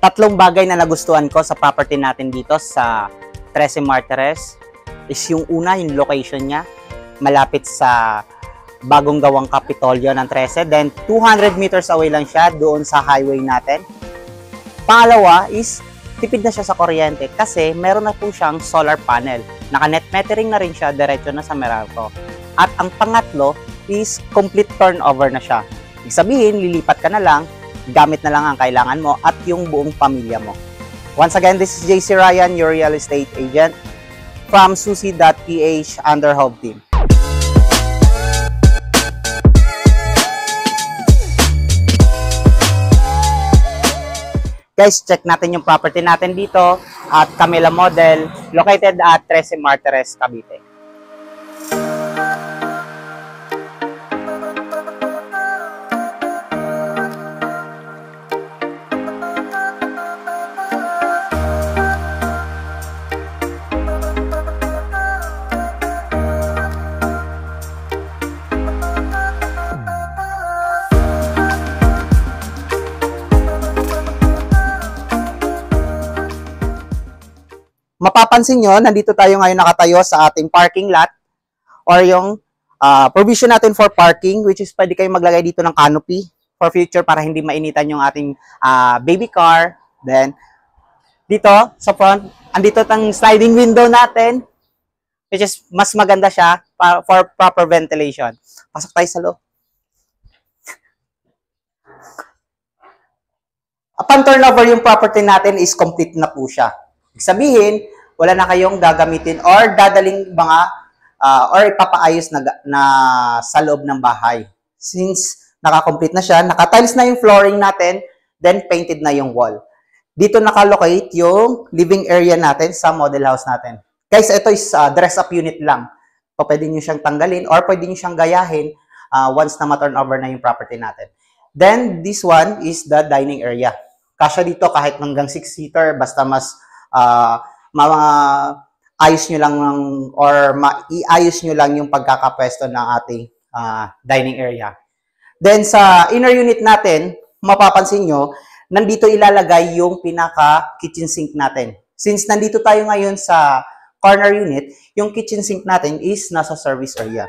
Tatlong bagay na nagustuhan ko sa property natin dito sa 13 Martires is yung una, yung location niya. Malapit sa bagong gawang Kapitolyo ng 13. Then, 200 meters away lang siya doon sa highway natin. Pangalawa is, tipid na siya sa kuryente kasi meron na po siyang solar panel. Naka-net metering na rin siya, diretso na sa Meralco. At ang pangatlo is, complete turnover na siya. Ibig sabihin, lilipat ka na lang, gamit na lang ang kailangan mo at yung buong pamilya mo. Once again, this is JC Ryan, your real estate agent from Susi.ph under Home Team. Guys, check natin yung property natin dito at Camila Model, located at 13 Martires, Cavite. Mapapansin nyo, nandito tayo ngayon nakatayo sa ating parking lot or yung provision natin for parking, which is pwede kayong maglagay dito ng canopy for future para hindi mainitan yung ating baby car. Then, dito sa front, andito ang sliding window natin, which is mas maganda siya for proper ventilation. Pasok tayo sa loob. Upon turnover yung property natin is complete na po siya. Ibig sabihin, wala na kayong gagamitin or dadaling mga or ipapaayos na sa loob ng bahay. Since naka-complete na siya, naka-tiles na yung flooring natin, then painted na yung wall. Dito nakalocate yung living area natin sa model house natin. Guys, ito is dress-up unit lang. So, pwede nyo siyang tanggalin or pwede nyo siyang gayahin once na ma-turnover na yung property natin. Then, this one is the dining area. Kasya dito kahit hanggang 6-seater, basta mas ayos nyo lang or maiayos nyo lang yung pagkakapwesto ng ating dining area. Then sa inner unit natin, mapapansin nyo, nandito ilalagay yung pinaka kitchen sink natin. Since nandito tayo ngayon sa corner unit, yung kitchen sink natin is nasa service area.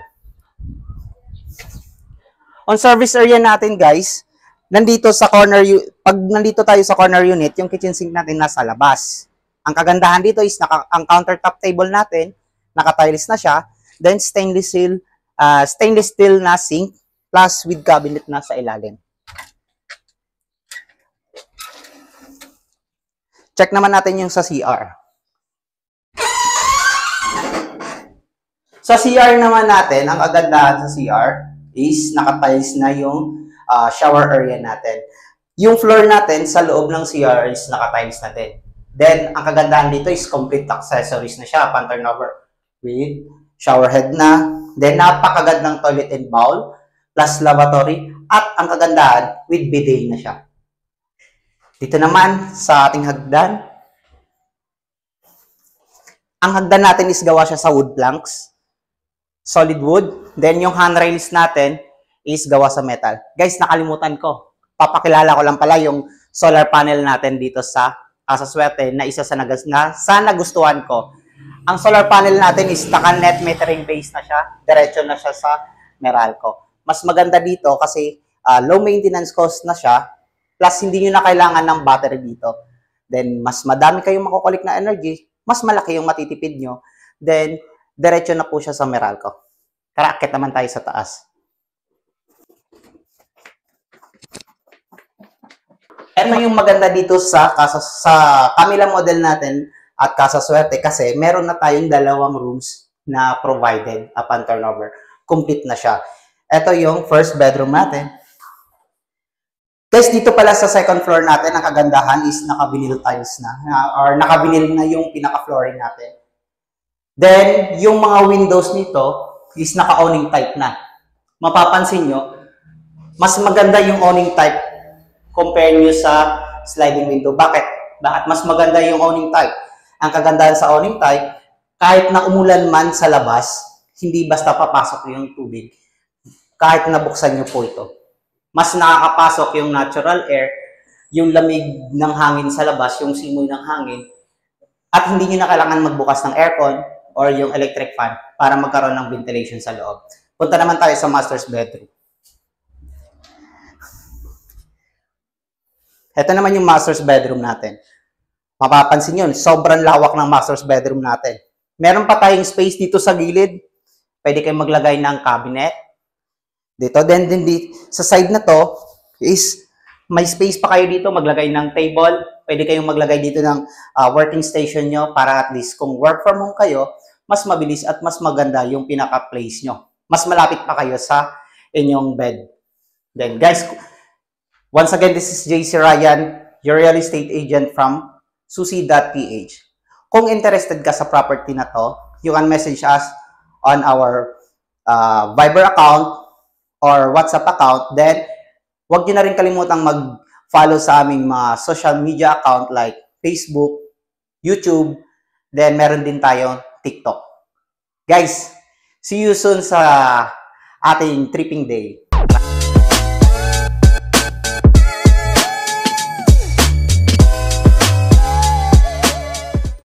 On service area natin guys, nandito sa corner, pag nandito tayo sa corner unit, yung kitchen sink natin nasa labas. Ang kagandahan dito is ang countertop table natin, naka-tiles na siya, then stainless steel na sink plus with cabinet na sa ilalim. Check naman natin yung sa CR. Sa CR naman natin, ang kagandahan sa CR is naka-tiles na yung shower area natin. Yung floor natin sa loob ng CR is naka-tiles na din. Then, ang kagandahan dito is complete accessories na siya, upon turnover with shower head na. Then, napakagandang toilet and bowl plus lavatory. At ang kagandahan with bidet na siya. Dito naman sa ating hagdan. Ang hagdan natin is gawa siya sa wood planks. Solid wood. Then, yung handrails natin is gawa sa metal. Guys, nakalimutan ko. Papakilala ko lang pala yung solar panel natin dito sa swerte na isa sa nagustuhan ko. Ang solar panel natin is naka-net metering base na siya. Diretso na siya sa Meralco. Mas maganda dito kasi low maintenance cost na siya. Plus, hindi nyo na kailangan ng battery dito. Then, mas madami kayong makukulik na energy. Mas malaki yung matitipid nyo. Then, diretso na po siya sa Meralco. Tara, akit naman tayo sa taas. Ano yung maganda dito sa Camila model natin at Casa Suerte kasi meron na tayong dalawang rooms na provided upon turnover. Complete na siya. Ito yung first bedroom natin. Guys, dito pala sa second floor natin, ang kagandahan is naka-vinyl tiles na or naka-vinyl na yung pinaka-flooring natin. Then, yung mga windows nito is naka-awning type na. Mapapansin nyo, mas maganda yung awning type compare nyo sa sliding window. Bakit? Bakit mas maganda yung awning type? Ang kagandahan sa awning type, kahit na umulan man sa labas, hindi basta papasok yung tubig. Kahit nabuksan nyo po ito. Mas nakakapasok yung natural air yung lamig ng hangin sa labas, yung simoy ng hangin, at hindi nyo na kailangan magbukas ng aircon or yung electric fan para magkaroon ng ventilation sa loob. Punta naman tayo sa master's bedroom. Ito naman yung master's bedroom natin. Mapapansin yun, sobrang lawak ng master's bedroom natin. Meron pa tayong space dito sa gilid. Pwede kayong maglagay ng cabinet. Dito, then sa side na to is may space pa kayo dito maglagay ng table. Pwede kayong maglagay dito ng working station nyo para at least kung work from home kayo, mas mabilis at mas maganda yung pinaka-place nyo. Mas malapit pa kayo sa inyong bed. Then guys, once again, this is JC Ryan, your real estate agent from susi.ph. Kung interested ka sa property na to, you can message us on our Viber account or WhatsApp account. Then, huwag nyo na rin kalimutang mag-follow sa aming mga social media account like Facebook, YouTube, then meron din tayong TikTok. Guys, see you soon sa ating tripping day.